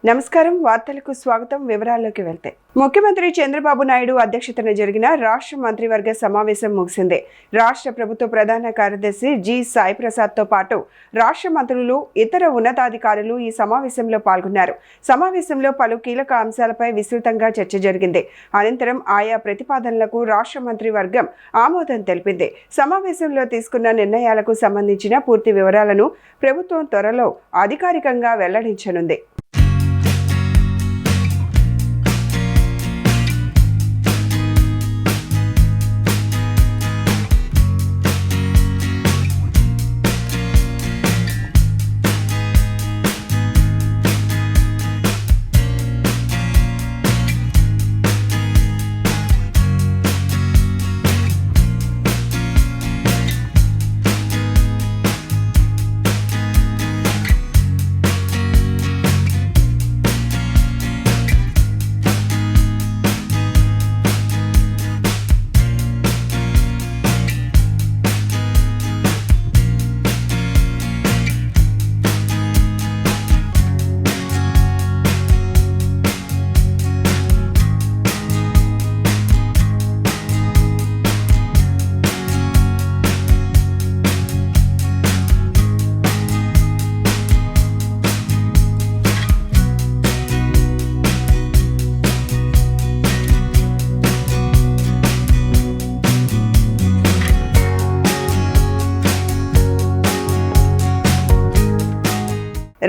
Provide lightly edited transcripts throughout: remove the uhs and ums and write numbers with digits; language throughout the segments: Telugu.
నమస్కారం వార్తలకు స్వాగతం వివరాల్లోకి వెళ్తే ముఖ్యమంత్రి చంద్రబాబు నాయుడు అధ్యక్షతన జరిగిన రాష్ట్ర మంత్రివర్గ సమావేశం ముగిసింది. రాష్ట్ర ప్రభుత్వ ప్రధాన కార్యదర్శి జి సాయి ప్రసాద్ తో పాటు రాష్ట్ర మంత్రులు ఇతర ఉన్నతాధికారులు ఈ సమావేశంలో పాల్గొన్నారు. సమావేశంలో పలు కీలక అంశాలపై విస్తృతంగా చర్చ జరిగింది. అనంతరం ఆయా ప్రతిపాదనలకు రాష్ట్ర మంత్రివర్గం ఆమోదం తెలిపింది. సమావేశంలో తీసుకున్న నిర్ణయాలకు సంబంధించిన పూర్తి వివరాలను ప్రభుత్వం త్వరలో అధికారికంగా వెల్లడించనుంది.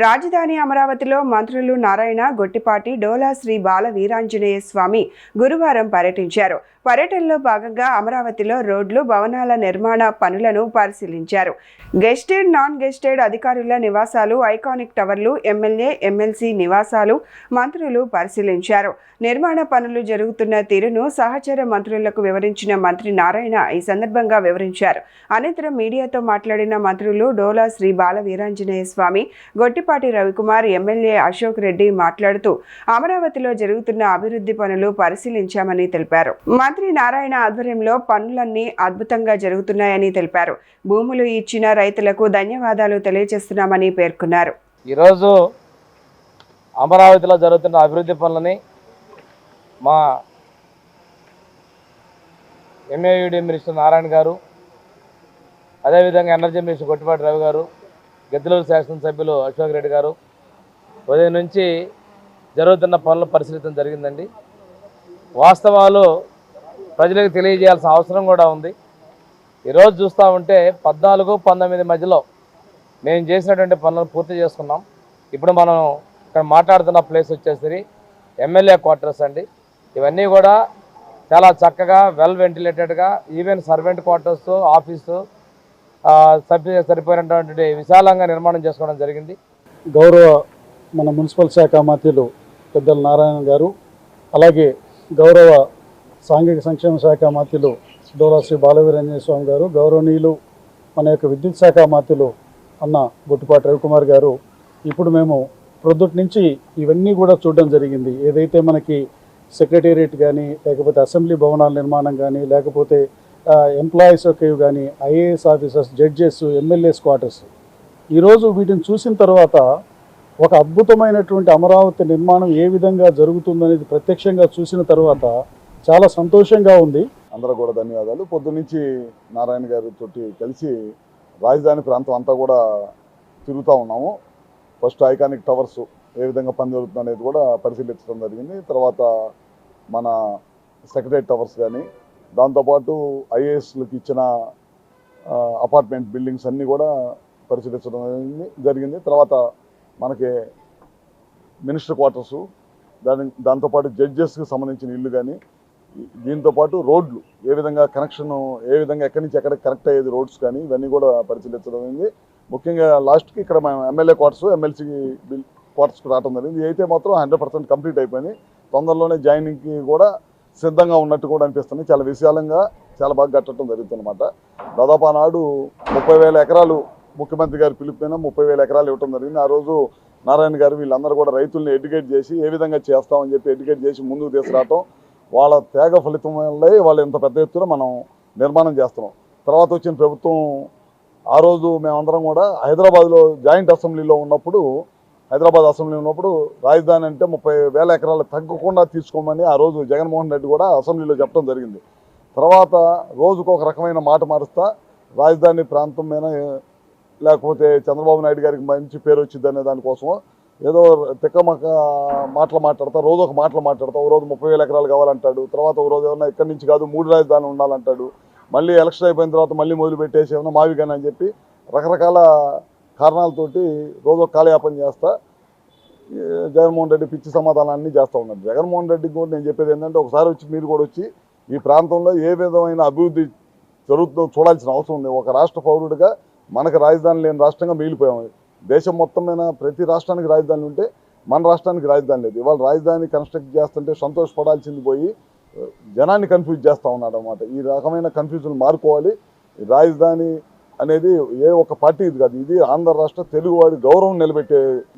రాజధాని అమరావతిలో మంత్రులు నారాయణ, గొట్టిపాటి, డోలా శ్రీ బాల వీరాంజనేయ స్వామి గురువారం పర్యటించారు. పర్యటనలో భాగంగా అమరావతిలో రోడ్లు, భవనాల నిర్మాణ పనులను పరిశీలించారు. గెస్టెడ్, నాన్ గెస్టెడ్ అధికారుల నివాసాలు, ఐకానిక్ టవర్లు, ఎమ్మెల్యే, ఎమ్మెల్సీ నివాసాలు మంత్రులు పరిశీలించారు. నిర్మాణ పనులు జరుగుతున్న తీరును సహచర మంత్రులకు వివరించిన మంత్రి నారాయణ ఈ సందర్భంగా వివరించారు. అనంతరం మీడియాతో మాట్లాడిన మంత్రులు డోలా శ్రీ బాల వీరాంజనేయ స్వామి, గొట్టిపాటి రవికుమార్, ఎమ్మెల్యే అశోక్ రెడ్డి మాట్లాడుతూ అమరావతిలో జరుగుతున్న అభివృద్ధి పనులు పరిశీలించామని తెలిపారు. మంత్రి నారాయణ ఆధ్వర్యంలో పనులన్నీ అద్భుతంగా జరుగుతున్నాయని తెలిపారు. భూములు ఇచ్చిన రైతులకు ధన్యవాదాలు తెలియజేస్తున్నామని పేర్కొన్నారు. ఈరోజు అమరావతిలో జరుగుతున్న అభివృద్ధి పనులని మా ఎంఏయుడి మినిస్టర్ నారాయణ గారు, అదేవిధంగా ఎనర్జీ మినిస్టర్ గొట్టిపాటి రవి గారు, గెద్దలూరు శాసనసభ్యులు అశోక్ రెడ్డి గారు ఉదయం నుంచి జరుగుతున్న పనులు పరిశీలించడం జరిగిందండి. వాస్తవాలు ప్రజలకు తెలియజేయాల్సిన అవసరం కూడా ఉంది. ఈరోజు చూస్తూ ఉంటే 14-19 మధ్యలో మేము చేసినటువంటి పనులను పూర్తి చేసుకున్నాం. ఇప్పుడు మనం ఇక్కడ మాట్లాడుతున్న ప్లేస్ వచ్చేసరి ఎమ్మెల్యే క్వార్టర్స్ అండి. ఇవన్నీ కూడా చాలా చక్కగా వెల్ వెంటిలేటెడ్గా, ఈవెన్ సర్వెంట్ క్వార్టర్స్, ఆఫీసు సరిపోయినటువంటి విశాలంగా నిర్మాణం చేసుకోవడం జరిగింది. గౌరవ మన మున్సిపల్ శాఖ మంత్రులు పెద్దల నారాయణ గారు, అలాగే గౌరవ సాంఘిక సంక్షేమ శాఖ మంత్రులు డోలా శ్రీ బాలవీరాంజనేయ స్వామి గారు, గౌరవనీయులు మన యొక్క విద్యుత్ శాఖ మంత్రులు అన్న గొట్టిపాటి రవికుమార్ గారు, ఇప్పుడు మేము ప్రొద్దుటి నుంచి ఇవన్నీ కూడా చూడడం జరిగింది. ఏదైతే మనకి సెక్రటేరియట్ కానీ, లేకపోతే అసెంబ్లీ భవనాల నిర్మాణం కానీ, లేకపోతే ఎంప్లాయీస్ కేవ్ కానీ, IAS officers, judges, MLAs quarters, ఈరోజు వీటిని చూసిన తర్వాత ఒక అద్భుతమైనటువంటి అమరావతి నిర్మాణం ఏ విధంగా జరుగుతుందనేది ప్రత్యక్షంగా చూసిన తర్వాత చాలా సంతోషంగా ఉంది. అందరూ కూడా ధన్యవాదాలు. పొద్దున్నుంచి నారాయణ గారితో కలిసి రాజధాని ప్రాంతం అంతా కూడా తిరుగుతూ ఉన్నాము. ఫస్ట్ ఐకానిక్ టవర్స్ ఏ విధంగా పని జరుగుతుంది అనేది కూడా పరిశీలించడం జరిగింది. తర్వాత మన సెక్రటరీ టవర్స్ కానీ, దాంతోపాటు ఐఏఎస్లకు ఇచ్చిన అపార్ట్మెంట్ బిల్డింగ్స్ అన్నీ కూడా పరిశీలించడం జరిగింది. తర్వాత మనకి మినిస్టర్ క్వార్టర్సు, దాంతోపాటు జడ్జెస్కి సంబంధించిన ఇల్లు కానీ, దీంతోపాటు రోడ్లు ఏ విధంగా కనెక్షన్, ఏ విధంగా ఎక్కడి నుంచి ఎక్కడికి కనెక్ట్ అయ్యేది రోడ్స్ కానీ, ఇవన్నీ కూడా పరిశీలించడం జరిగింది. ముఖ్యంగా లాస్ట్కి ఇక్కడ మేము ఎమ్మెల్యే క్వార్టర్స్, ఎమ్మెల్సీ క్వార్టర్స్కి రావడం జరిగింది. అయితే మాత్రం 100% కంప్లీట్ అయిపోయింది. తొందరలోనే జాయినింగ్కి కూడా సిద్ధంగా ఉన్నట్టు కూడా అనిపిస్తుంది. చాలా విశాలంగా చాలా బాగా కట్టడం జరుగుతుందన్నమాట. దాదాపు ఆనాడు 30,000 ఎకరాలు ముఖ్యమంత్రి గారి పిలుపుపైన 30,000 ఎకరాలు ఇవ్వడం జరిగింది. ఆ రోజు నారాయణ గారు వీళ్ళందరూ కూడా రైతుల్ని ఎడ్యుకేట్ చేసి ఏ విధంగా చేస్తామని చెప్పి ఎడ్యుకేట్ చేసి ముందుకు తీసుకురావటం, వాళ్ళ త్యాగ ఫలితం వల్లే వాళ్ళు ఇంత పెద్ద ఎత్తున మనం నిర్మాణం చేస్తున్నాం. తర్వాత వచ్చిన ప్రభుత్వం ఆ రోజు మేమందరం కూడా హైదరాబాద్లో జాయింట్ అసెంబ్లీలో ఉన్నప్పుడు హైదరాబాద్ అసెంబ్లీ ఉన్నప్పుడు రాజధాని అంటే 30,000 ఎకరాలు తగ్గకుండా తీసుకోమని ఆ రోజు జగన్మోహన్ రెడ్డి కూడా అసెంబ్లీలో చెప్పడం జరిగింది. తర్వాత రోజుకు ఒక రకమైన మాట మారుస్తా రాజధాని ప్రాంతం మీద లేకపోతే చంద్రబాబు నాయుడు గారికి మంచి పేరు వచ్చింది అనే దానికోసం ఏదో తిక్కమక్క మాటలు మాట్లాడతా, రోజు ఒక మాటలు మాట్లాడతా. ఒక రోజు 30,000 ఎకరాలు కావాలంటాడు, తర్వాత ఒక రోజు ఏమన్నా ఇక్కడి నుంచి కాదు 3 రాజధానులు ఉండాలంటాడు, మళ్ళీ ఎలక్షన్ అయిపోయిన తర్వాత మళ్ళీ మొదలు పెట్టేసి ఏమన్నా మావిగాని అని చెప్పి రకరకాల కారణాలతోటి రోజు ఒక కాలయాపన చేస్తా జగన్మోహన్ రెడ్డి పిచ్చి సమాధానాన్ని చేస్తూ ఉన్నాడు. జగన్మోహన్ రెడ్డికి కూడా నేను చెప్పేది ఏంటంటే ఒకసారి వచ్చి మీరు కూడా వచ్చి ఈ ప్రాంతంలో ఏ విధమైన అభివృద్ధి జరుగుతుందో చూడాల్సిన అవసరం ఉంది. ఒక రాష్ట్ర పౌరుడిగా మనకు రాజధాని లేని రాష్ట్రంగా మిగిలిపోయాము. దేశం మొత్తం మీద ప్రతి రాష్ట్రానికి రాజధాని ఉంటే మన రాష్ట్రానికి రాజధాని లేదు. ఇవాళ రాజధాని కన్స్ట్రక్ట్ చేస్తుంటే సంతోషపడాల్సింది పోయి జనాన్ని కన్ఫ్యూజ్ చేస్తూ ఉన్నాడు అన్నమాట. ఈ రకమైన కన్ఫ్యూజన్ మారుకోవాలి. రాజధాని అనేది ఏ ఒక్క పార్టీ ఇది కాదు, ఇది ఆంధ్ర రాష్ట్ర తెలుగువాడి గౌరవం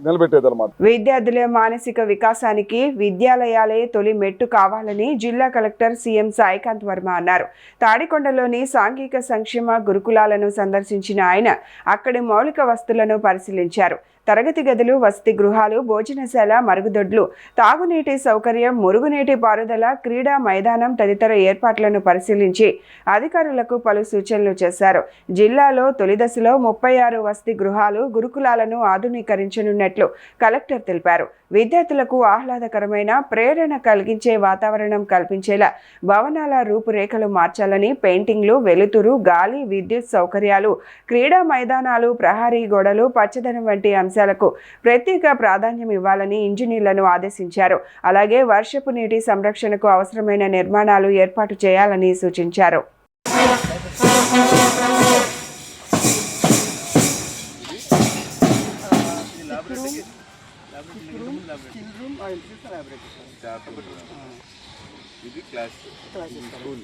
నిలబెట్టేదన్నమాట. విద్యార్థుల మానసిక వికాసానికి విద్యాలయాలే తొలి మెట్టు కావాలని జిల్లా కలెక్టర్ సీఎం సాయికాంత్ వర్మ అన్నారు. తాడికొండలోని సాంఘిక సంక్షేమ గురుకులాలను సందర్శించిన ఆయన అక్కడి మౌలిక వస్తువులను పరిశీలించారు. తరగతి గదులు, వసతి గృహాలు, భోజనశాల, మరుగుదొడ్లు, తాగునీటి సౌకర్యం, మురుగునీటి పారుదల, క్రీడా మైదానం తదితర ఏర్పాట్లను పరిశీలించి అధికారులకు పలు సూచనలు చేశారు. జిల్లాలో తొలి దశలో 36 వసతి గృహాలు, గురుకులాలను ఆధునీకరించనున్నట్లు కలెక్టర్ తెలిపారు. విద్యార్థులకు ఆహ్లాదకరమైన, ప్రేరణ కలిగించే వాతావరణం కల్పించేలా భవనాల రూపురేఖలు మార్చాలని, పెయింటింగ్లు, వెలుతురు, గాలి, విద్యుత్ సౌకర్యాలు, క్రీడా మైదానాలు, ప్రహరీ గోడలు, పచ్చదనం వంటి అంశాలకు ప్రత్యేక ప్రాధాన్యం ఇవ్వాలని ఇంజనీర్లను ఆదేశించారు. అలాగే వర్షపు నీటి సంరక్షణకు అవసరమైన నిర్మాణాలు ఏర్పాటు చేయాలని సూచించారు. ఇది క్లాస్ స్కూల్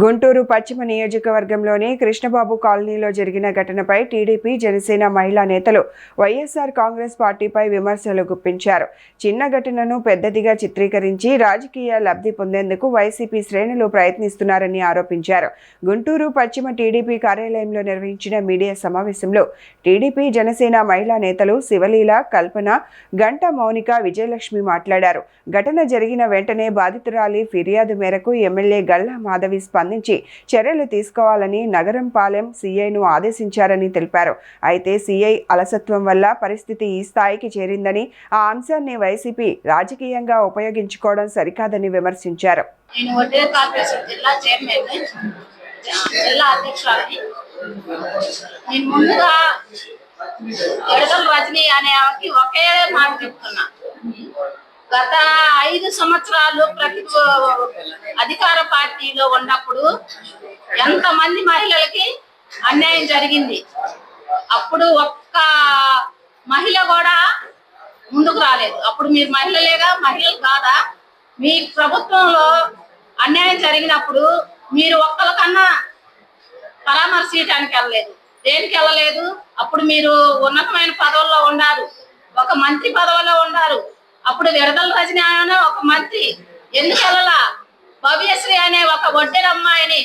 గుంటూరు పశ్చిమ నియోజకవర్గంలోని కృష్ణబాబు కాలనీలో జరిగిన ఘటనపై టీడీపీ, జనసేన మహిళా నేతలు వైఎస్ఆర్ కాంగ్రెస్ పార్టీపై విమర్శలు గుప్పించారు. చిన్న ఘటనను పెద్దదిగా చిత్రీకరించి రాజకీయ లబ్ధి పొందేందుకు వైసీపీ శ్రేణులు ప్రయత్నిస్తున్నారని ఆరోపించారు. గుంటూరు పశ్చిమ టీడీపీ కార్యాలయంలో నిర్వహించిన మీడియా సమావేశంలో టీడీపీ, జనసేన మహిళా నేతలు శివలీల, కల్పన, గంట మౌనిక, విజయలక్ష్మి మాట్లాడారు. ఘటన జరిగిన వెంటనే బాధితురాలి ఫిర్యాదు మేరకు ఎమ్మెల్యే గల్లా మాధవి స్పందించి చర్యలు తీసుకోవాలని నగరంపాలెం సీఐను ఆదేశించారని తెలిపారు. అయితే సీఐ అలసత్వం వల్ల పరిస్థితి ఈ స్థాయికి చేరిందని, ఆ అంశాన్ని వైసీపీ రాజకీయంగా ఉపయోగించుకోవడం సరికాదని విమర్శించారు. గత 5 సంవత్సరాలు అధికార పార్టీలో ఉన్నప్పుడు ఎంతమంది మహిళలకి అన్యాయం జరిగింది. అప్పుడు ఒక్క మహిళ కూడా ముందుకు రాలేదు. అప్పుడు మీరు మహిళలేగా, మహిళలు కాదా? మీ ప్రభుత్వంలో అన్యాయం జరిగినప్పుడు మీరు ఒక్కరికన్నా పరామర్శించడానికి వెళ్ళలేదు. దేనికి వెళ్ళలేదు? అప్పుడు మీరు ఉన్నతమైన పదవుల్లో ఉన్నారు, ఒక మంత్రి పదవిలో ఉన్నారు. అప్పుడు విడదల రజని అనే ఒక మంత్రి ఎందుకు వెళ్ళాలా? భవ్యశ్రీ అనే ఒక వడ్డెరమ్మాయిని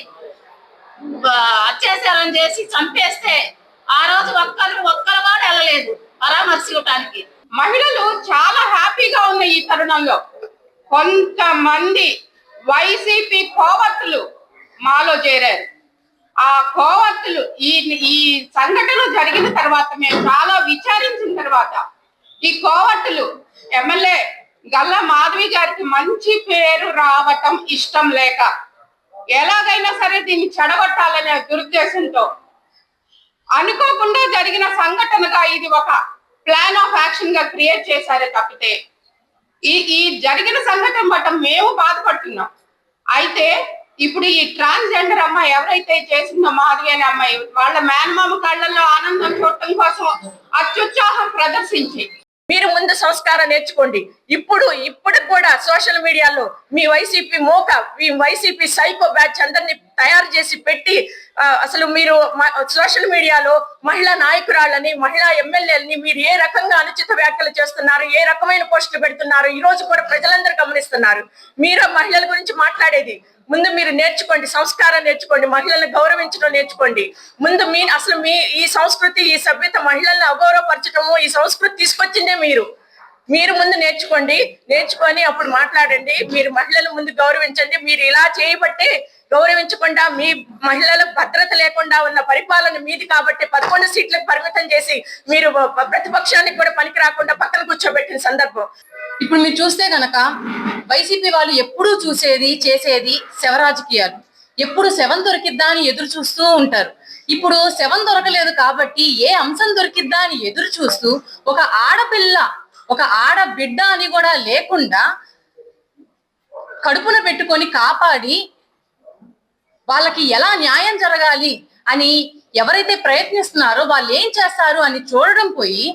అత్యాచారం చేసి చంపేస్తే ఆ రోజు ఒక్కరు కూడా వెళ్ళలేదు పరామర్శించడానికి. మహిళలు చాలా హ్యాపీగా ఉన్న ఈ తరుణంలో కొంతమంది వైసీపీ కోవర్తులు మాలో చేరారు. ఆ కోవర్తులు ఈ సంఘటన జరిగిన తర్వాత మేము చాలా విచారించిన తర్వాత ఈ కోవర్తులు ఎమ్మెల్యే గల్లా మాధవి గారికి మంచి పేరు రావటం ఇష్టం లేక ఎలాగైనా సరే దీన్ని చెడగొట్టాలనే దురుద్దేశంతో అనుకోకుండా జరిగిన సంఘటనగా ఇది ఒక ప్లాన్ ఆఫ్ యాక్షన్ గా క్రియేట్ చేశారే తప్పితే ఈ జరిగిన సంఘటన బట్ట మేము బాధపడుతున్నాం. అయితే ఇప్పుడు ఈ ట్రాన్స్జెండర్ అమ్మాయి ఎవరైతే చేసిందో మాధవి అనే అమ్మాయి వాళ్ళ మేనమామ కళ్ళల్లో ఆనందం చూడటం కోసం అత్యుత్సాహం ప్రదర్శించి మీరు ముందు సంస్కారం నేర్చుకోండి. ఇప్పుడు కూడా సోషల్ మీడియాలో మీ వైసీపీ మీ వైసీపీ సైకో బ్యాచ్ అందరినీ తయారు చేసి పెట్టి అసలు మీరు సోషల్ మీడియాలో మహిళా నాయకురాళ్ళని మహిళా ఎమ్మెల్యేలని మీరు ఏ రకంగా అనుచిత వ్యాఖ్యలు చేస్తున్నారు, ఏ రకమైన పోస్టులు పెడుతున్నారు ఈ రోజు కూడా ప్రజలందరూ గమనిస్తున్నారు. మీరు మహిళల గురించి మాట్లాడేది ముందు మీరు నేర్చుకోండి, సంస్కారం నేర్చుకోండి, మహిళలను గౌరవించడం నేర్చుకోండి. ముందు అసలు ఈ సంస్కృతి ఈ సభ్యత మహిళల్ని అగౌరవపరచడము ఈ సంస్కృతి తీసుకొచ్చిందే మీరు ముందు నేర్చుకొని అప్పుడు మాట్లాడండి. మీరు మహిళలు ముందు గౌరవించండి. మీరు ఇలా చేయబట్టే గౌరవించకుండా మీ మహిళలకు భద్రత లేకుండా ఉన్న పరిపాలన మీది కాబట్టి 11 సీట్లకు పరిమితం చేసి మీరు ప్రతిపక్షానికి కూడా పనికి రాకుండా పక్కన కూర్చోబెట్టిన సందర్భం. ఇప్పుడు మీరు చూస్తే గనక వైసీపీ వాళ్ళు ఎప్పుడూ చేసేది శవ రాజకీయాలు. ఎప్పుడు శవం దొరికిద్దా అని ఎదురు చూస్తూ ఉంటారు. ఇప్పుడు శవం దొరకలేదు కాబట్టి ఏ అంశం దొరికిద్దా అని ఎదురు చూస్తూ ఒక ఆడపిల్ల ఒక ఆడబిడ్డ అని కూడా లేకుండా కడుపున పెట్టుకొని కాపాడి వాళ్ళకి ఎలా న్యాయం జరగాలి అని ఎవరైతే ప్రయత్నిస్తున్నారో వాళ్ళు ఏం చేస్తారు అని చూడడం పోయి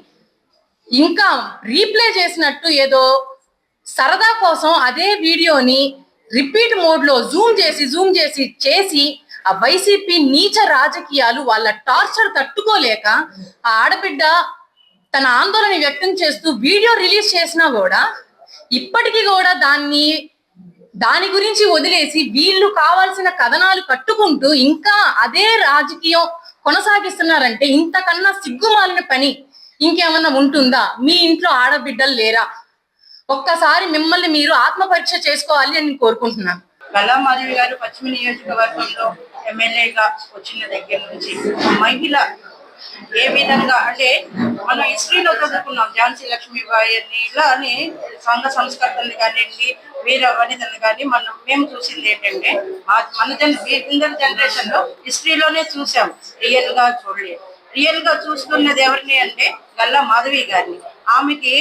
ఇంకా రీప్లే చేసినట్టు ఏదో సరదా కోసం అదే వీడియోని రిపీట్ మోడ్ లో జూమ్ చేసి ఆ వైసీపీ నీచ రాజకీయాలు వాళ్ళ టార్చర్ తట్టుకోలేక ఆ ఆడబిడ్డ తన ఆందోళన వ్యక్తం చేస్తూ వీడియో రిలీజ్ చేసినా కూడా ఇప్పటికీ కూడా దాని గురించి వదిలేసి వీళ్ళు కావాల్సిన కథనాలు కట్టుకుంటూ ఇంకా అదే రాజకీయం కొనసాగిస్తున్నారంటే ఇంతకన్నా సిగ్గుమాలిన పని ఇంకేమన్నా ఉంటుందా? మీ ఇంట్లో ఆడబిడ్డలు లేరా? ఒక్కసారి మిమ్మల్ని మీరు ఆత్మ పరీక్ష చేసుకోవాలి అని నేను కోరుకుంటున్నాను. గల్లా మాధవి గారు పశ్చిమ నియోజకవర్గంలో ఎమ్మెల్యేగా వచ్చిన దగ్గర నుంచి మహిళ ఏ విధంగా అంటే మనం హిస్టరీలో చదువుకున్నాం, ఝాన్సీ లక్ష్మీబాయి అని ఇలానే సంఘ సంస్కర్తలు కానివ్వండి, వీర వనితలు కానీ మేము చూసింది ఏంటంటే మన జనరేషన్ లో హిస్టరీలోనే చూసాం, రియల్ గా చూడలేదు. రియల్ గా చూసుకున్నది ఎవరిని అంటే గల్లా మాధవి గారిని. ఆమెకి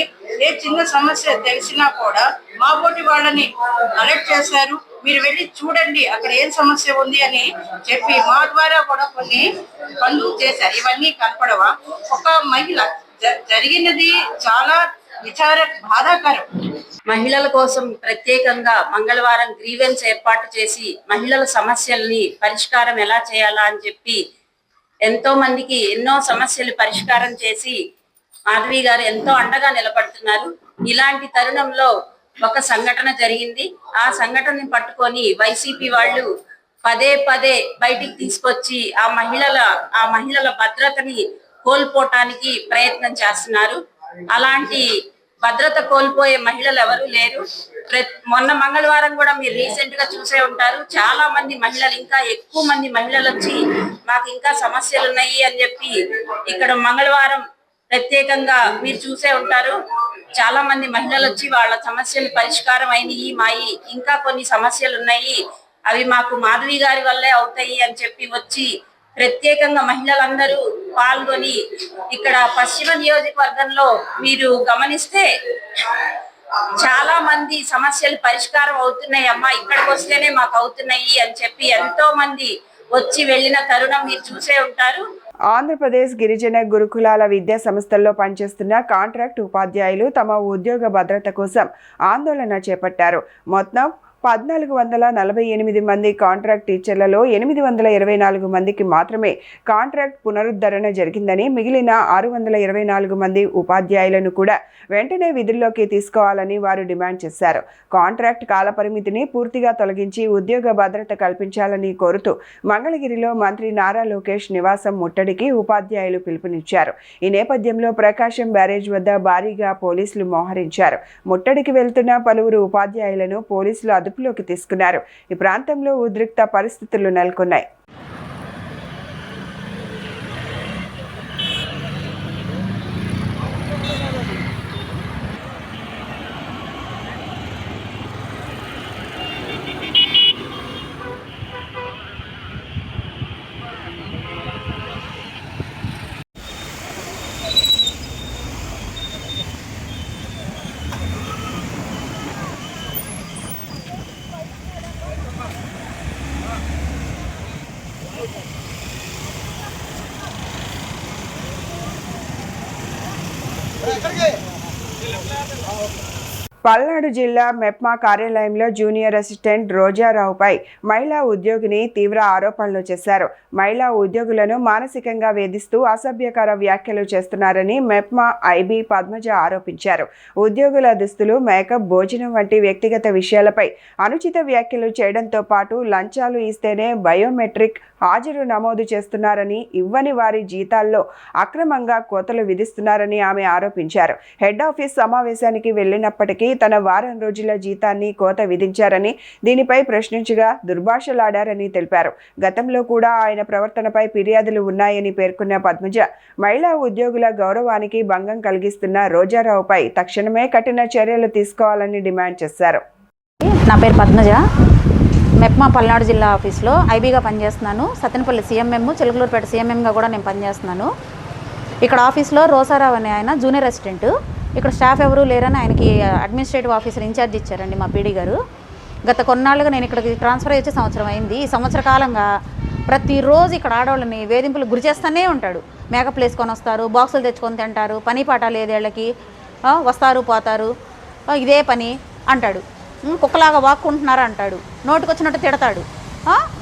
ఏ చిన్న సమస్య తెలిసినా కూడా మా పోటీ వాళ్ళని అలర్ట్ చేశారు, మీరు వెళ్ళి చూడండి అక్కడ ఏం సమస్య ఉంది అని చెప్పి మా ద్వారా కూడా కొన్ని పనులు చేశారు. ఇవన్నీ కనపడవా? ఒక మహిళ జరిగినది చాలా బాధాకరం. మహిళల కోసం ప్రత్యేకంగా మంగళవారం గ్రీవెన్స్ ఏర్పాటు చేసి మహిళల సమస్యల్ని పరిష్కారం ఎలా చేయాలా అని చెప్పి ఎంతో మందికి ఎన్నో సమస్యలు పరిష్కారం చేసి మాధవి గారు ఎంతో అండగా నిలబడుతున్నారు. ఇలాంటి తరుణంలో ఒక సంఘటన జరిగింది. ఆ సంఘటనని పట్టుకొని వైసీపీ వాళ్ళు పదే బయటికి తీసుకొచ్చి ఆ మహిళల భద్రతని కోల్పోవటానికి ప్రయత్నం చేస్తున్నారు. అలాంటి భద్రత కోల్పోయే మహిళలు ఎవరు లేరు. మొన్న మంగళవారం కూడా మీరు రీసెంట్ గా చూసే ఉంటారు, చాలా మంది మహిళలు, ఇంకా ఎక్కువ మంది మహిళలు వచ్చి మాకు ఇంకా సమస్యలు ఉన్నాయి అని చెప్పి ఇక్కడ మంగళవారం ప్రత్యేకంగా మీరు చూసే ఉంటారు. చాలా మంది మహిళలు వచ్చి వాళ్ళ సమస్యలు పరిష్కారం అయినాయి, ఇంకా కొన్ని సమస్యలు ఉన్నాయి, అవి మాకు మాధవి గారి వల్లే అవుతాయి అని చెప్పి వచ్చి ప్రత్యేకంగా మహిళలందరూ పాల్గొని ఇక్కడ పశ్చిమ నియోజకవర్గంలో మీరు గమనిస్తే చాలా మంది సమస్యలు పరిష్కారం అవుతున్నాయి అమ్మా, ఇక్కడికి వస్తేనే మాకు అవుతున్నాయి అని చెప్పి ఎంతో మంది వచ్చి వెళ్ళిన తరుణం మీరు చూసే ఉంటారు. ఆంధ్రప్రదేశ్ గిరిజన గురుకులాల విద్యా సంస్థల్లో పనిచేస్తున్న కాంట్రాక్ట్ ఉపాధ్యాయులు తమ ఉద్యోగ భద్రత కోసం ఆందోళన చేపట్టారు. మొత్తం 1448 మంది కాంట్రాక్ట్ టీచర్లలో 824 మందికి మాత్రమే కాంట్రాక్ట్ పునరుద్ధరణ జరిగిందని, మిగిలిన 624 మంది ఉపాధ్యాయులను కూడా వెంటనే విధుల్లోకి తీసుకోవాలని వారు డిమాండ్ చేశారు. కాంట్రాక్ట్ కాలపరిమితిని పూర్తిగా తొలగించి ఉద్యోగ భద్రత కల్పించాలని కోరుతూ మంగళగిరిలో మంత్రి నారా లోకేష్ నివాసం ముట్టడికి ఉపాధ్యాయులు పిలుపునిచ్చారు. ఈ నేపథ్యంలో ప్రకాశం బ్యారేజ్ వద్ద భారీగా పోలీసులు మోహరించారు. ముట్టడికి వెళ్తున్న పలువురు ఉపాధ్యాయులను పోలీసులు అదుపులోకి తీసుకున్నారు. ఈ ప్రాంతంలో ఉద్రిక్త పరిస్థితులు నెలకొన్నాయి. పల్నాడు జిల్లా మెప్మా కార్యాలయంలో జూనియర్ అసిస్టెంట్ రోజారావుపై మహిళా ఉద్యోగిని తీవ్ర ఆరోపణలు చేశారు. మహిళా ఉద్యోగులను మానసికంగా వేధిస్తూ అసభ్యకర వ్యాఖ్యలు చేస్తున్నారని మెప్మా ఐబీ పద్మజ ఆరోపించారు. ఉద్యోగుల దుస్తులు, మేకప్, భోజనం వంటి వ్యక్తిగత విషయాలపై అనుచిత వ్యాఖ్యలు చేయడంతో పాటు లంచాలు ఇస్తేనే బయోమెట్రిక్ హాజరు నమోదు చేస్తున్నారని, ఇవ్వని వారి జీతాల్లో అక్రమంగా కోతలు విధిస్తున్నారని ఆమె ఆరోపించారు. హెడ్ ఆఫీస్ సమావేశానికి వెళ్లినప్పటికీ తన వారం రోజుల జీతాన్ని కోత విధించారని, దీనిపై ప్రశ్నించగా దుర్భాషలాడారని తెలిపారు. గతంలో కూడా ఆయన ప్రవర్తనపై ఫిర్యాదులు ఉన్నాయని పేర్కొన్న పద్మజ, మహిళా ఉద్యోగుల గౌరవానికి భంగం కలిగిస్తున్న రోజారావుపై తక్షణమే కఠిన చర్యలు తీసుకోవాలని డిమాండ్ చేశారు. నా పేరు పద్మజ. మెప్మా పల్నాడు జిల్లా ఆఫీస్లో ఐబీగా పనిచేస్తున్నాను. సత్తెనపల్లి సీఎంఎం, చిలుకలూరుపేట సీఎంఎంగా కూడా నేను పనిచేస్తున్నాను. ఇక్కడ ఆఫీస్లో రోసారావు అనే ఆయన జూనియర్ అసిస్టెంట్. ఇక్కడ స్టాఫ్ ఎవరు లేరని ఆయనకి అడ్మినిస్ట్రేటివ్ ఆఫీసర్ ఇన్ఛార్జ్ ఇచ్చారండి మా పీడీ గారు. గత కొన్నాళ్ళుగా నేను ఇక్కడికి ట్రాన్స్ఫర్ అయ్యి సంవత్సరం అయింది. ఈ సంవత్సర కాలంగా ప్రతిరోజు ఇక్కడ ఆడవాళ్ళని వేధింపులు గురి చేస్తూనే ఉంటాడు. మేకప్ వేసుకొని వస్తారు, బాక్సులు తెచ్చుకొని తింటారు, పని పాట లేదు వీళ్ళకి, వస్తారు పోతారు, ఇదే పని అంటాడు. కుక్కలాగా వాక్కుంటున్నారా అంటాడు, నోటుకొచ్చినట్టు తిడతాడు.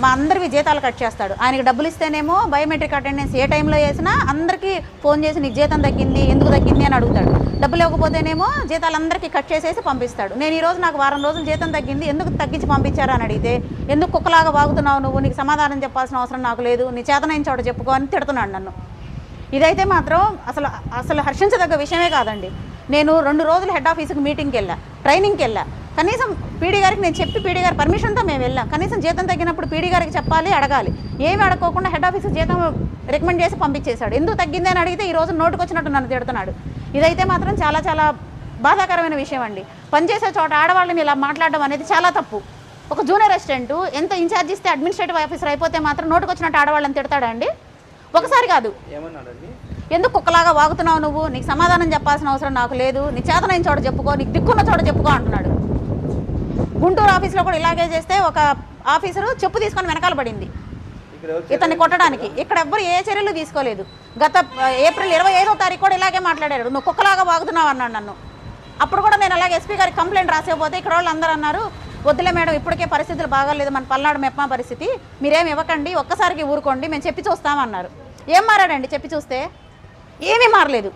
మా అందరివి జీతాలు కట్ చేస్తాడు. ఆయనకి డబ్బులు ఇస్తేనేమో బయోమెట్రిక్ అటెండెన్స్ ఏ టైంలో వేసినా అందరికీ ఫోన్ చేసి నీకు జీతం తగ్గింది, ఎందుకు తగ్గింది అని అడుగుతాడు. డబ్బులు ఇవ్వకపోతేనేమో జీతాలు అందరికీ కట్ చేసేసి పంపిస్తాడు. నేను ఈరోజు నాకు వారం రోజులు జీతం తగ్గింది, ఎందుకు తగ్గించి పంపించారు అని అడిగితే, ఎందుకు కుక్కలాగా వాగుతున్నావు నువ్వు, నీకు సమాధానం చెప్పాల్సిన అవసరం నాకు లేదు, నీ చేతనైన చోట చెప్పుకో అని తిడుతున్నాడు నన్ను. ఇదైతే మాత్రం అసలు హర్షించదగ్గ విషయమే కాదండి. నేను 2 రోజులు హెడ్ ఆఫీస్కి మీటింగ్కి వెళ్ళా, ట్రైనింగ్కి వెళ్ళా. కనీసం పీడీ గారికి నేను చెప్పి పీడీ గారి పర్మిషన్తో మేము వెళ్ళాం. కనీసం జీతం తగ్గినప్పుడు పీడీ గారికి చెప్పాలి, అడగాలి. ఏమి అడగకోకుండా హెడ్ ఆఫీస్కి జీతం రికమెండ్ చేసి పంపించేశాడు. ఎందుకు తగ్గింది అని అడిగితే ఈరోజు నోటుకొచ్చినట్టు నన్ను తిడుతున్నాడు. ఇదైతే మాత్రం చాలా చాలా బాధాకరమైన విషయం అండి. పనిచేసే చోట ఆడవాళ్ళని ఇలా మాట్లాడడం అనేది చాలా తప్పు. ఒక జూనియర్ అసిస్టెంట్ ఎంత ఇన్ఛార్జ్ ఇస్తే అడ్మినిస్ట్రేటివ్ ఆఫీసర్ అయిపోతే మాత్రం నోటుకొచ్చినట్టు ఆడవాళ్ళని తిడతాడా అండి? ఒకసారి కాదు, ఎందుకు కుక్కలాగా వాగుతున్నావు నువ్వు, నీకు సమాధానం చెప్పాల్సిన అవసరం నాకు లేదు, నీ చేతనైన చోట చెప్పుకో, నీకు దిక్కున్న చోట చెప్పుకో అంటున్నాడు. గుంటూరు ఆఫీస్లో కూడా ఇలాగే చేస్తే ఒక ఆఫీసరు చెప్పు తీసుకొని వెనకాల పడింది ఇతన్ని కొట్టడానికి. ఇక్కడ ఎవ్వరు ఏ చర్యలు తీసుకోలేదు. గత ఏప్రిల్ 25వ తారీఖు కూడా ఇలాగే మాట్లాడారు, నువ్వు కుక్కలాగా వాగుతున్నావు అన్నాడు నన్ను. అప్పుడు కూడా నేను అలాగే ఎస్పీ గారికి కంప్లైంట్ రాసేపోతే ఇక్కడ వాళ్ళు అందరూ అన్నారు, వద్దులే మేడం, ఇప్పటికే పరిస్థితులు బాగాలేదు, మన పల్నాడు మెప్మా పరిస్థితి, మీరేమి ఇవ్వకండి, ఒక్కసారికి ఊరుకోండి, మేము చెప్పి చూస్తామన్నారు. ఏం మారాడండి చెప్పి చూస్తే? ఏమీ మారలేదు.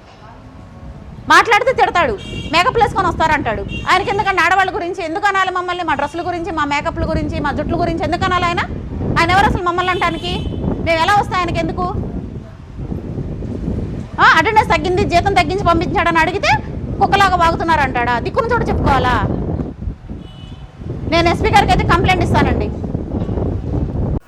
మాట్లాడితే తిడతాడు, మేకప్ వేసుకొని వస్తారంటాడు. ఆయనకి ఎందుకంటే ఆడవాళ్ళ గురించి ఎందుకు అనాలి మమ్మల్ని? మా డ్రెస్సుల గురించి, మా మేకప్ల గురించి, మా జుట్ల గురించి ఎందుకు అనాలి? ఆయన ఎవరు అసలు మమ్మల్ని అంటానికి? మేము ఎలా వస్తాయి ఆయనకి ఎందుకు? అటెండెన్స్ తగ్గింది, జీతం తగ్గించి పంపించాడని అడిగితే కుక్కలాగా వాగుతున్నారంటాడా? దిక్కున చోట చెప్పుకోవాలా? నేను ఎస్పీ గారికి అయితే కంప్లైంట్ ఇస్తానండి.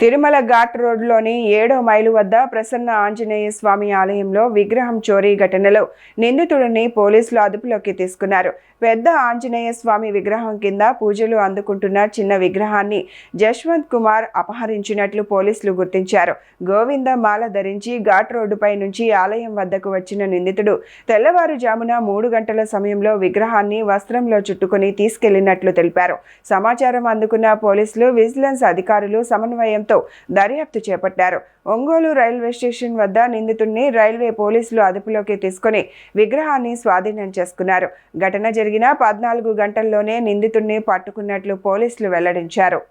తిరుమల ఘాట్ రోడ్లోని 7వ మైలు వద్ద ప్రసన్న ఆంజనేయ స్వామి ఆలయంలో విగ్రహం చోరీ ఘటనలో నిందితుడిని పోలీసులు అదుపులోకి తీసుకున్నారు. పెద్ద ఆంజనేయ స్వామి విగ్రహం కింద పూజలు అందుకుంటున్న చిన్న విగ్రహాన్ని జశ్వంత్ కుమార్ అపహరించినట్లు పోలీసులు గుర్తించారు. గోవింద మాల ధరించి ఘాట్ రోడ్డుపై నుంచి ఆలయం వద్దకు వచ్చిన నిందితుడు తెల్లవారుజామున 3 గంటల సమయంలో విగ్రహాన్ని వస్త్రంలో చుట్టుకుని తీసుకెళ్లినట్లు తెలిపారు. సమాచారం అందుకున్న పోలీసులు, విజిలెన్స్ అధికారులు సమన్వయంతో దర్యాప్తు చేపట్టారు. ఒంగోలు రైల్వే స్టేషన్ వద్ద నిందితుడిని రైల్వే పోలీసులు అదుపులోకి తీసుకుని విగ్రహాన్ని స్వాధీనం చేసుకున్నారు. ఘటన జరిగిన 14 గంటల్లోనే నిందితుడిని పట్టుకున్నట్లు పోలీసులు వెల్లడించారు.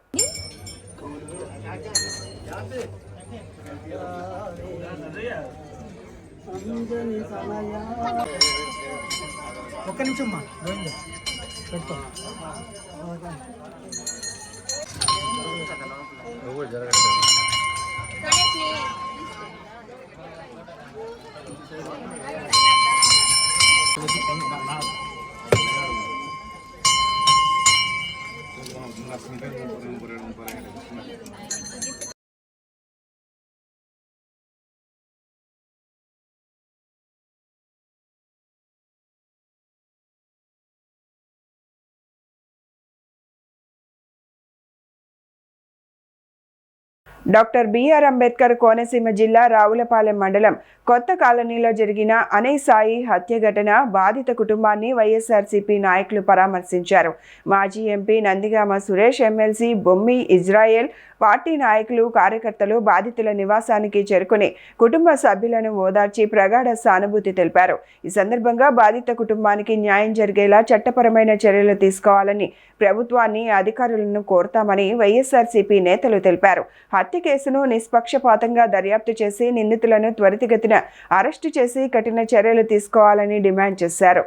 డాక్టర్ బిఆర్ అంబేద్కర్ కోనసీమ జిల్లా రావులపాలెం మండలం కొత్త కాలనీలో జరిగిన అనేసాయి హత్య ఘటన బాధిత కుటుంబాన్ని వైఎస్ఆర్సీపీ నాయకులు పరామర్శించారు. మాజీ MP Nandigama Suresh, MLC Bommi Israel, party నాయకులు, కార్యకర్తలు బాధితుల నివాసానికి చేరుకుని కుటుంబ సభ్యులను ఓదార్చి ప్రగాఢ సానుభూతి తెలిపారు. ఈ సందర్భంగా బాధిత కుటుంబానికి న్యాయం జరిగేలా చట్టపరమైన చర్యలు తీసుకోవాలని ప్రభుత్వాన్ని, అధికారులను కోరుతామని వైఎస్ఆర్సీపీ నేతలు తెలిపారు. హత్య కేసును నిష్పక్షపాతంగా దర్యాప్తు చేసి నిందితులను త్వరితగతిన అరెస్టు చేసి కఠిన చర్యలు తీసుకోవాలని డిమాండ్ చేశారు.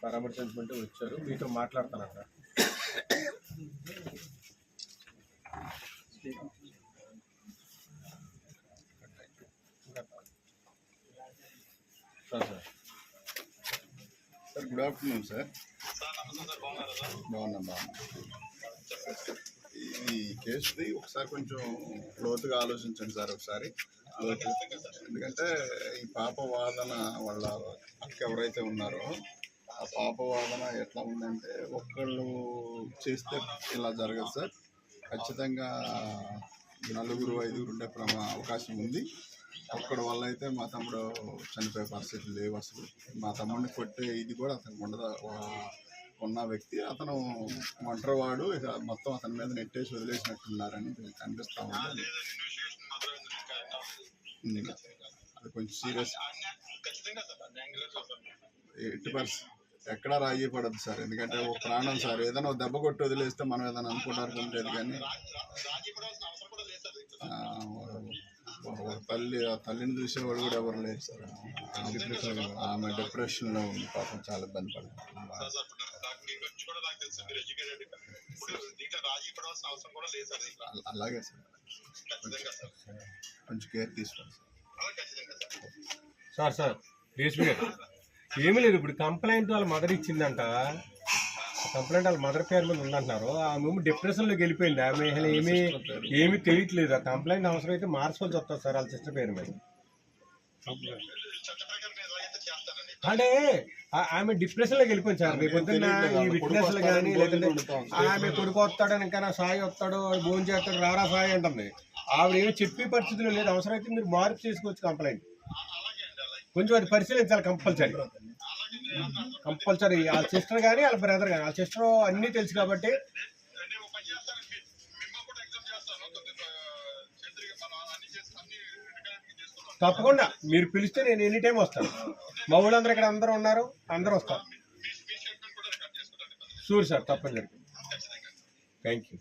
పరామర్శించమంటే వచ్చారు, మీతో మాట్లాడతానంట. Sir good afternoon sir. బాగున్నా. ఈ కేసుది ఒకసారి కొంచెం లోతుగా ఆలోచించండి సార్. ఒకసారి ఎందుకంటే ఈ పాప వాదన వాళ్ళ అక్క ఎవరైతే ఉన్నారో ఆ పాప వాదన ఎట్లా ఉందంటే, ఒక్కళ్ళు చేస్తే ఇలా జరగదు సార్. ఖచ్చితంగా 4-5 ఉండే అవకాశం ఉంది. ఒక్కడి వల్ల అయితే మా తమ్ముడు చనిపోయే పరిస్థితులు లేవు అసలు. మా తమ్ముడిని కొట్టే ఇది కూడా అతనికి ఉండదు. ఉన్న వ్యక్తి అతను ఒంటరివాడు, మొత్తం అతని మీద నెట్టేసి వదిలేసినట్టున్నారని కనిపిస్తూ ఉంది. అది కొంచెం సీరియస్. ఎట్టి పరిస్థితి ఎక్కడా రాజీ పడద్దు సార్. ఎందుకంటే ఒక ప్రాణం సార్. ఏదైనా దెబ్బ కొట్టి వదిలేస్తే మనం ఏదైనా అనుకుంటారు లేదు, కానీ తల్లిని చూసేవాడు కూడా ఎవరు లేరు సార్. ఆమె డిప్రెషన్లో ఉంది పాపం, చాలా ఇబ్బంది పడుతుంది. అలాగే సార్, కొంచెం కేర్ తీసుకోండి సార్. రేష్మి గారు ఏమీ లేదు, ఇప్పుడు కంప్లైంట్ వాళ్ళ మదర్ ఇచ్చిందంట. కంప్లైంట్ వాళ్ళ మదర్ పేరు మీద ఉందంటున్నారు. ఆమె డిప్రెషన్లోకి వెళ్ళిపోయింది. ఆమె ఏమీ తెలియట్లేదు. ఆ కంప్లైంట్ అవసరం అయితే మార్చుకోవాల్సి వస్తుంది సార్ వాళ్ళ సిస్టర్ పేరు మీద. అంటే ఆమె డిప్రెషన్లోకి వెళ్ళిపోయింది సార్. రేపు పొద్దున్న ఈ విట్నెస్లు కానీ, లేదంటే ఆమె కొడుకు వస్తాడని ఇంకా సాయి వస్తాడు, భోజనం చేస్తాడు, రారా సాయి అంటుంది. ఆవిడ ఏమి చెప్పే పరిస్థితులు లేదు. అవసరమైతే మీరు మార్పు చేసుకోవచ్చు కంప్లైంట్. కొంచెం అది పరిశీలించాలి కంపల్సరీ. వాళ్ళ సిస్టర్ కానీ వాళ్ళ బ్రదర్ కానీ, వాళ్ళ సిస్టర్ అన్నీ తెలుసు కాబట్టి తప్పకుండా మీరు పిలిస్తే నేను ఎనీ టైం వస్తాను. మా ఊళ్ళందరూ ఇక్కడ అందరూ ఉన్నారు, అందరూ వస్తారు. షూర్ సార్, తప్పకుండా. Thank you.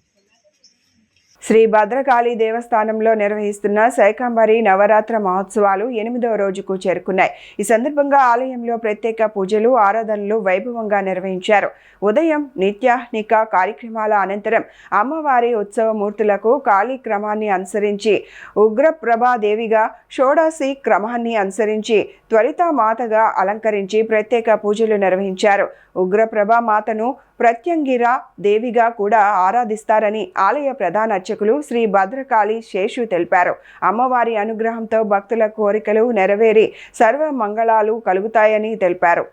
శ్రీ భద్రకాళి దేవస్థానంలో నిర్వహిస్తున్న శైకాంబరి నవరాత్ర మహోత్సవాలు 8వ రోజుకు చేరుకున్నాయి. ఈ సందర్భంగా ఆలయంలో ప్రత్యేక పూజలు, ఆరాధనలు వైభవంగా నిర్వహించారు. ఉదయం నిత్యాహ్నిక కార్యక్రమాల అనంతరం అమ్మవారి ఉత్సవ మూర్తులకు కాళీ క్రమాన్ని అనుసరించి ఉగ్రప్రభాదేవిగా, షోడాసి క్రమాన్ని అనుసరించి త్వరితామాతగా అలంకరించి ప్రత్యేక పూజలు నిర్వహించారు. ఉగ్రప్రభా మాతను ప్రత్యంగిరా దేవిగా కూడా ఆరాధిస్తారని ఆలయ ప్రధాన అర్చకులు శ్రీ భద్రకాళి శేషు తెలిపారు. అమ్మవారి అనుగ్రహంతో భక్తుల కోరికలు నెరవేరి సర్వ మంగళాలు కలుగుతాయని తెలిపారు.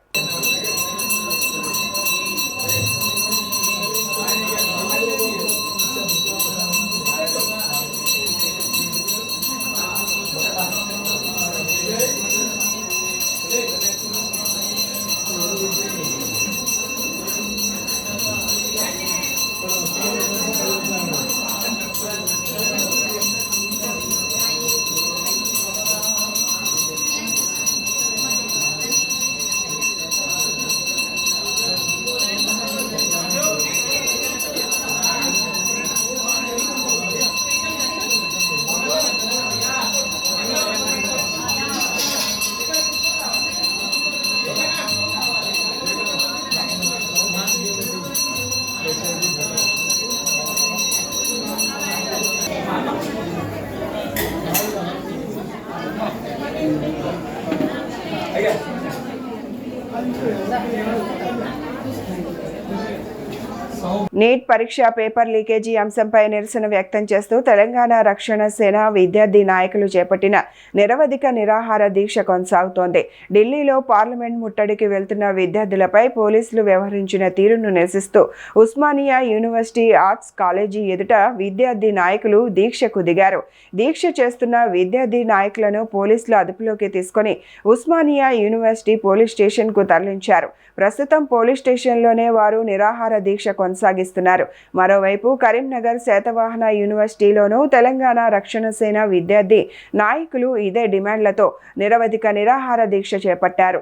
నీట్ పరీక్ష పేపర్ లీకేజీ అంశంపై నిరసన వ్యక్తం చేస్తూ తెలంగాణ రక్షణ సేన విద్యార్థి నాయకులు చేపట్టిన నిరవధిక నిరాహార దీక్ష కొనసాగుతోంది. ఢిల్లీలో పార్లమెంట్ ముట్టడికి వెళ్తున్న విద్యార్థులపై పోలీసులు వ్యవహరించిన తీరును నిరసిస్తూ ఉస్మానియా యూనివర్సిటీ ఆర్ట్స్ కాలేజీ ఎదుట విద్యార్థి నాయకులు దీక్షకు దిగారు. దీక్ష చేస్తున్న విద్యార్థి నాయకులను పోలీసులు అదుపులోకి తీసుకుని ఉస్మానియా యూనివర్సిటీ పోలీస్ స్టేషన్కు తరలించారు. ప్రస్తుతం పోలీస్ స్టేషన్లోనే వారు నిరాహార దీక్ష కొనసాగిస్తున్నారు. మరోవైపు కరీంనగర్ శాతవాహన యూనివర్సిటీలోనూ తెలంగాణ రక్షణ సేన విద్యార్థి నాయకులు ఇదే డిమాండ్లతో నిరవధిక నిరాహార దీక్ష చేపట్టారు.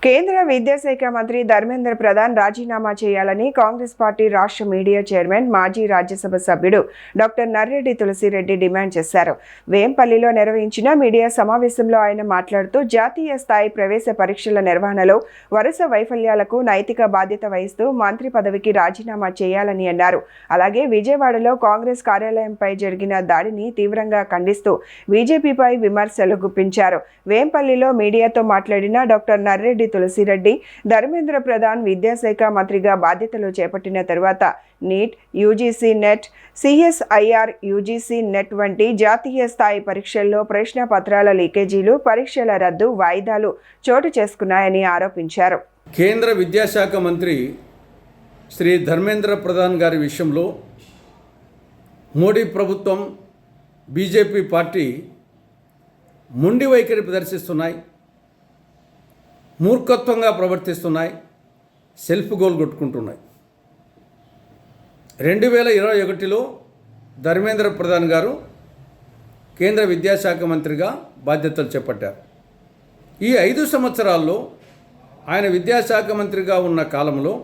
కేంద్ర విద్యాశాఖ మంత్రి ధర్మేంద్ర ప్రధాన్ రాజీనామా చేయాలని కాంగ్రెస్ పార్టీ రాష్ట్ర మీడియా చైర్మన్ మాజీ రాజ్యసభ సభ్యుడు డాక్టర్ నర్రెడ్డి తులసిరెడ్డి డిమాండ్ చేశారు. వేంపల్లిలో నిర్వహించిన మీడియా సమావేశంలో ఆయన మాట్లాడుతూ జాతీయ స్థాయి ప్రవేశ పరీక్షల నిర్వహణలో వరుస వైఫల్యాలకు నైతిక బాధ్యత వహిస్తూ మంత్రి పదవికి రాజీనామా చేయాలని అన్నారు. అలాగే విజయవాడలో కాంగ్రెస్ కార్యాలయంపై జరిగిన దాడిని తీవ్రంగా ఖండిస్తూ బీజేపీపై విమర్శలు గుప్పించారు. వేంపల్లిలో మీడియాతో మాట్లాడిన డాక్టర్ నర్రెడ్డి తులసిరెడ్డి ధర్మేంద్ర ప్రధాన్ విద్యాశాఖ మంత్రిగా బాధ్యతలు చేపట్టిన తరువాత NEET, UGC NET, CSIR UGC NET వంటి జాతీయ స్థాయి పరీక్షల్లో ప్రశ్న పత్రాల లీకేజీలు, పరీక్షల రద్దు, వాయిదాలు చోటు చేసుకున్నాయని ఆరోపించారు. కేంద్ర విద్యాశాఖ మంత్రి శ్రీ ధర్మేంద్ర ప్రధాన్ గారి విషయంలో మోడీ ప్రభుత్వం, బీజేపీ పార్టీ మొండి వైఖరి ప్రదర్శిస్తున్నాయి, మూర్ఖత్వంగా ప్రవర్తిస్తున్నాయి, సెల్ఫ్ గోల్ కొట్టుకుంటున్నాయి. 2021లో ధర్మేంద్ర ప్రధాన్ గారు కేంద్ర విద్యాశాఖ మంత్రిగా బాధ్యతలు చేపట్టారు. ఈ 5 సంవత్సరాల్లో ఆయన విద్యాశాఖ మంత్రిగా ఉన్న కాలంలో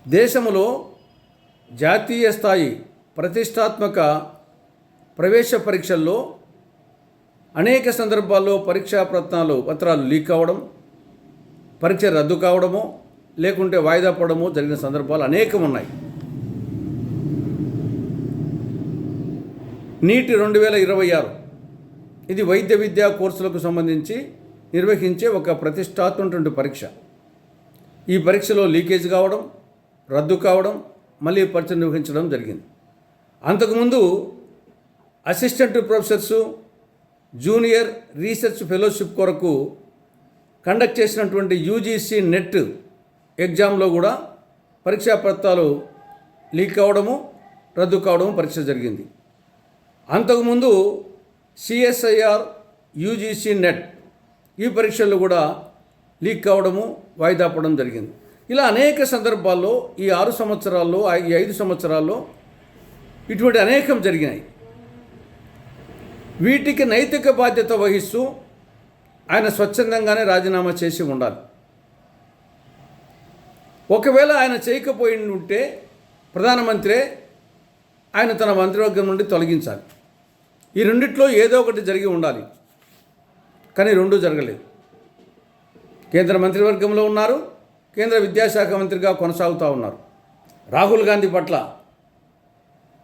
దేశంలో జాతీయ స్థాయి ప్రతిష్టాత్మక ప్రవేశ పరీక్షల్లో అనేక సందర్భాల్లో పరీక్షా పత్రాలు లీక్ కావడం, పరీక్ష రద్దు కావడమో లేకుంటే వాయిదా పడడమో జరిగిన సందర్భాలు అనేకం ఉన్నాయి. నీట్ 2026 ఇది వైద్య విద్యా కోర్సులకు సంబంధించి నిర్వహించే ఒక ప్రతిష్టాత్మకమైన పరీక్ష. ఈ పరీక్షలో లీకేజ్ కావడం, రద్దు కావడం, మళ్ళీ పరీక్ష నిర్వహించడం జరిగింది. అంతకుముందు assistant professors, junior research fellowship కొరకు కండక్ట్ చేసినటువంటి యూజీసీ నెట్ ఎగ్జామ్లో కూడా పరీక్షా పత్రాలు లీక్ కావడము, రద్దు కావడము పరీక్ష జరిగింది. అంతకుముందు సిఎస్ఐఆర్ యూజీసీ నెట్ ఈ పరీక్షల్లో కూడా లీక్ కావడము, వాయిదా పడడం జరిగింది. ఇలా అనేక సందర్భాల్లో ఈ 6 సంవత్సరాల్లో, ఈ 5 సంవత్సరాల్లో ఇటువంటి అనేకం జరిగినాయి. వీటికి నైతిక బాధ్యత వహిస్తూ ఆయన స్వచ్ఛందంగానే రాజీనామా చేసి ఉండాలి. ఒకవేళ ఆయన చేయకపోయి ఉంటే ప్రధానమంత్రి ఆయన తన మంత్రివర్గం నుండి తొలగించాలి. ఈ రెండిట్లో ఏదో ఒకటి జరిగి ఉండాలి. కానీ రెండూ జరగలేదు. కేంద్ర మంత్రివర్గంలో ఉన్నారు, కేంద్ర విద్యాశాఖ మంత్రిగా కొనసాగుతూ ఉన్నారు. రాహుల్ గాంధీ పట్ల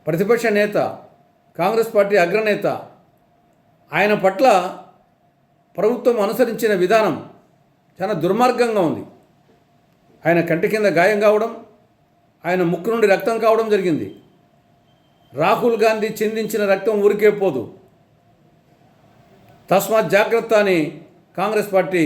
ప్రతిపక్ష నేత, కాంగ్రెస్ పార్టీ అగ్రనేత, ఆయన పట్ల ప్రభుత్వం అనుసరించిన విధానం చాలా దుర్మార్గంగా ఉంది. ఆయన కంటి కింద గాయం కావడం, ఆయన ముక్కు నుండి రక్తం కావడం జరిగింది. రాహుల్ గాంధీ చిందించిన రక్తం ఊరికే పోదు. తస్మాత్ జాగ్రత్త అని కాంగ్రెస్ పార్టీ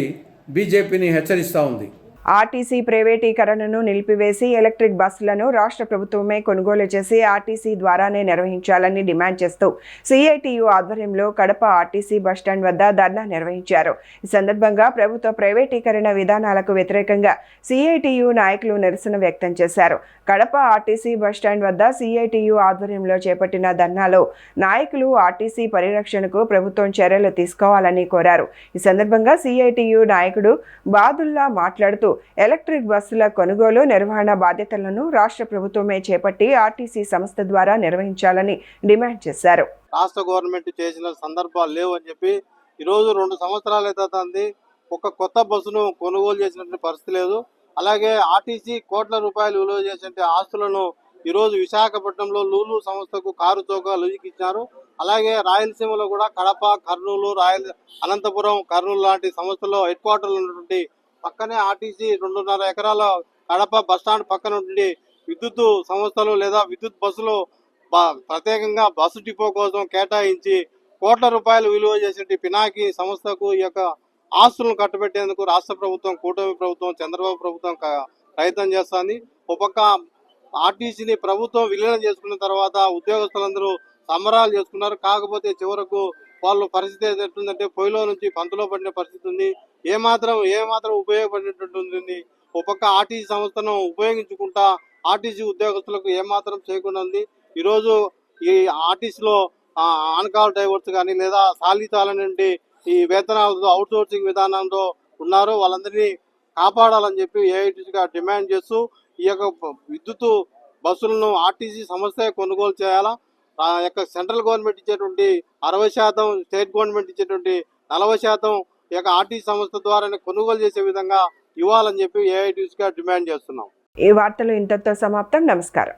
బీజేపీని హెచ్చరిస్తూ ఉంది. ఆర్టీసీ ప్రైవేటీకరణను నిలిపివేసి ఎలక్ట్రిక్ బస్సులను రాష్ట్ర ప్రభుత్వమే కొనుగోలు చేసి ఆర్టీసీ ద్వారానే నిర్వహించాలని డిమాండ్ చేస్తూ సిఐటియు ఆధ్వర్యంలో కడప ఆర్టీసీ బస్టాండ్ వద్ద ధర్నా నిర్వహించారు. ఈ సందర్భంగా ప్రభుత్వ ప్రైవేటీకరణ విధానాలకు వ్యతిరేకంగా సిఐటియు నాయకులు నిరసన వ్యక్తం చేశారు. కడప ఆర్టీసీ బస్టాండ్ వద్ద సిఐటియు ఆధ్వర్యంలో చేపట్టిన ధర్నాలో నాయకులు ఆర్టీసీ పరిరక్షణకు ప్రభుత్వం చర్యలు తీసుకోవాలని కోరారు. ఈ సందర్భంగా సిఐటియు నాయకుడు బాదుల్లా మాట్లాడుతూ ఎలక్ట్రిక్ బస్సుల కొనుగోలు, నిర్వహణ బాధ్యతలను రాష్ట్ర ప్రభుత్వమే చేపట్టి ఆర్టీసీ సంస్థ ద్వారా నిర్వహించాలని డిమాండ్ చేశారు. రాష్ట్ర గవర్నమెంట్ చేసిన సందర్భాలు లేవు అని చెప్పి ఈరోజు 2 సంవత్సరాలు అవుతుంది ఒక కొత్త బస్సును కొనుగోలు చేసినటువంటి పరిస్థితి లేదు. అలాగే ఆర్టీసీ కోట్ల రూపాయలు విలువ చేసే ఆస్తులను ఈరోజు విశాఖపట్నంలో లూలు సంస్థకు కారు చౌకాలు ఇచ్చారు. అలాగే రాయలసీమలో కూడా కడప, కర్నూలు, అనంతపురం, కర్నూలు లాంటి సంస్థల్లో హెడ్ క్వార్టర్లు ఉన్నటువంటి పక్కనే ఆర్టీసీ 2.5 ఎకరాల కడప బస్టాండ్ పక్కన ఉండి విద్యుత్ సంస్థలు లేదా విద్యుత్ బస్సులు ప్రత్యేకంగా బస్సు డిపో కోసం కేటాయించి కోట్ల రూపాయలు విలువ చేసే పినాకి సంస్థకు ఈ యొక్క ఆస్తులను కట్టబెట్టేందుకు రాష్ట్ర ప్రభుత్వం, కూటమి ప్రభుత్వం, చంద్రబాబు ప్రభుత్వం ప్రయత్నం చేస్తుంది. ఒక పక్క ఆర్టీసీని ప్రభుత్వం విలీనం చేసుకున్న తర్వాత ఉద్యోగస్తులందరూ సంబరాలు చేసుకున్నారు. కాకపోతే చివరకు వాళ్ళ పరిస్థితి ఎట్టుందంటే పొయ్యిలో నుంచి పంతులో పడిన పరిస్థితి ఉంది. ఏమాత్రం ఉపయోగపడినట్టు ఉంది. ఒక పక్క ఆర్టీసీ సంస్థను ఉపయోగించుకుంటా ఆర్టీసీ ఉద్యోగస్తులకు ఏమాత్రం చేయకుండా ఉంది. ఈరోజు ఈ ఆర్టీసీలో ఆన్ కాల్ డ్రైవర్స్ కానీ లేదా సాలితాల నుండి ఈ వేతనాలతో అవుట్ సోర్సింగ్ విధానంలో ఉన్నారు. వాళ్ళందరినీ కాపాడాలని చెప్పి ఏఐటీసీగా డిమాండ్ చేస్తూ ఈ యొక్క విద్యుత్ బస్సులను ఆర్టీసీ సంస్థే కొనుగోలు చేయాలా. ఆ యొక్క సెంట్రల్ గవర్నమెంట్ ఇచ్చేటువంటి 60%, స్టేట్ గవర్నమెంట్ ఇచ్చేటువంటి 40% ఈ యొక్క ఆర్టీసీ సంస్థ ద్వారానే కొనుగోలు చేసే విధంగా ఇవ్వాలని చెప్పి ఏఐటీసీగా డిమాండ్ చేస్తున్నాం. ఈ వార్తలు ఇంతటితో సమాప్తం. నమస్కారం.